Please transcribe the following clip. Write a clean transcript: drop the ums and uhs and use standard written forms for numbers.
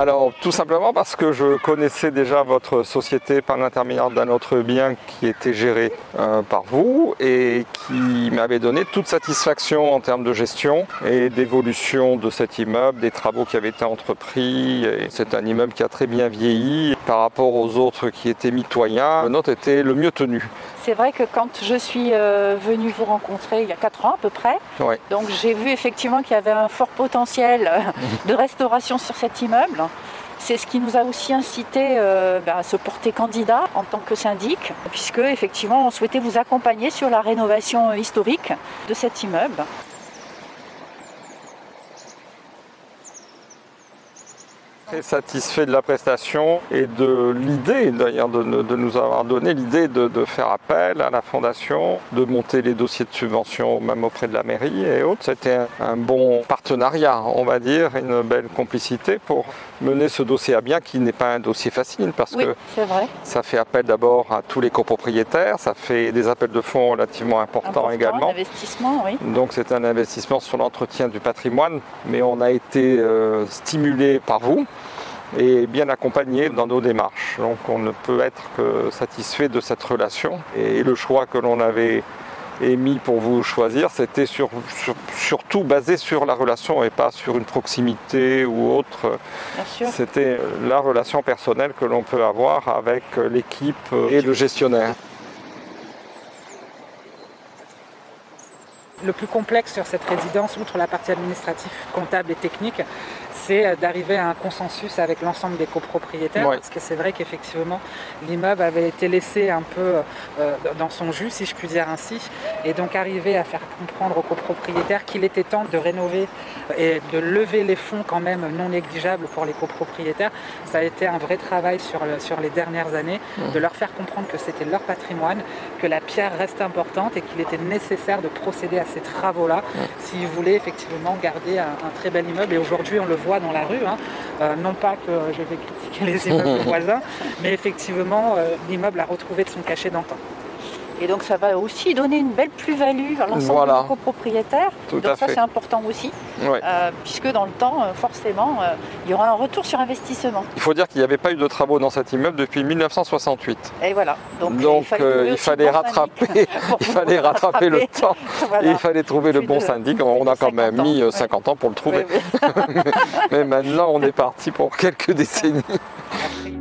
Alors tout simplement parce que je connaissais déjà votre société par l'intermédiaire d'un autre bien qui était géré par vous et qui m'avait donné toute satisfaction en termes de gestion et d'évolution de cet immeuble, des travaux qui avaient été entrepris. C'est un immeuble qui a très bien vieilli par rapport aux autres qui étaient mitoyens. Le nôtre était le mieux tenu. C'est vrai que quand je suis venue vous rencontrer il y a 4 ans à peu près, Ouais. donc j'ai vu effectivement qu'il y avait un fort potentiel de restauration sur cet immeuble. C'est ce qui nous a aussi incité à se porter candidat en tant que syndic, puisque effectivement on souhaitait vous accompagner sur la rénovation historique de cet immeuble. Très satisfait de la prestation et de l'idée d'ailleurs de nous avoir donné l'idée de faire appel à la fondation, de monter les dossiers de subvention même auprès de la mairie et autres. C'était un bon partenariat, on va dire, une belle complicité pour mener ce dossier à bien qui n'est pas un dossier facile parce Oui, que c'est vrai. ça fait appel d'abord à tous les copropriétaires, ça fait des appels de fonds relativement importants également. Un investissement, oui. Donc c'est un investissement sur l'entretien du patrimoine, mais on a été stimulé par vous et bien accompagné dans nos démarches. Donc on ne peut être que satisfait de cette relation. Et le choix que l'on avait émis pour vous choisir, c'était surtout basé sur la relation et pas sur une proximité ou autre. Bien sûr. C'était la relation personnelle que l'on peut avoir avec l'équipe et le gestionnaire. Le plus complexe sur cette résidence, outre la partie administrative, comptable et technique, c'est d'arriver à un consensus avec l'ensemble des copropriétaires, Ouais. parce que c'est vrai qu'effectivement l'immeuble avait été laissé un peu dans son jus, si je puis dire ainsi, et donc arriver à faire comprendre aux copropriétaires qu'il était temps de rénover et de lever les fonds quand même non négligeables pour les copropriétaires. Ça a été un vrai travail sur les dernières années, de leur faire comprendre que c'était leur patrimoine, que la pierre reste importante et qu'il était nécessaire de procéder à ces travaux-là s'ils voulaient effectivement garder un très bel immeuble. Et aujourd'hui on le voit dans la rue, non pas que je vais critiquer les immeubles voisins, mais effectivement l'immeuble a retrouvé de son cachet d'antan. Et donc ça va aussi donner une belle plus-value à l'ensemble des copropriétaires. Tout donc à ça fait. c'est important aussi, Ouais. puisque dans le temps, forcément, il y aura un retour sur investissement. Il faut dire qu'il n'y avait pas eu de travaux dans cet immeuble depuis 1968. Et voilà. Donc il fallait rattraper, le temps. Voilà. Et il fallait trouver le bon syndic. On a quand même mis 50 ans pour le trouver. Oui, oui. Mais maintenant, on est parti pour quelques décennies. Merci.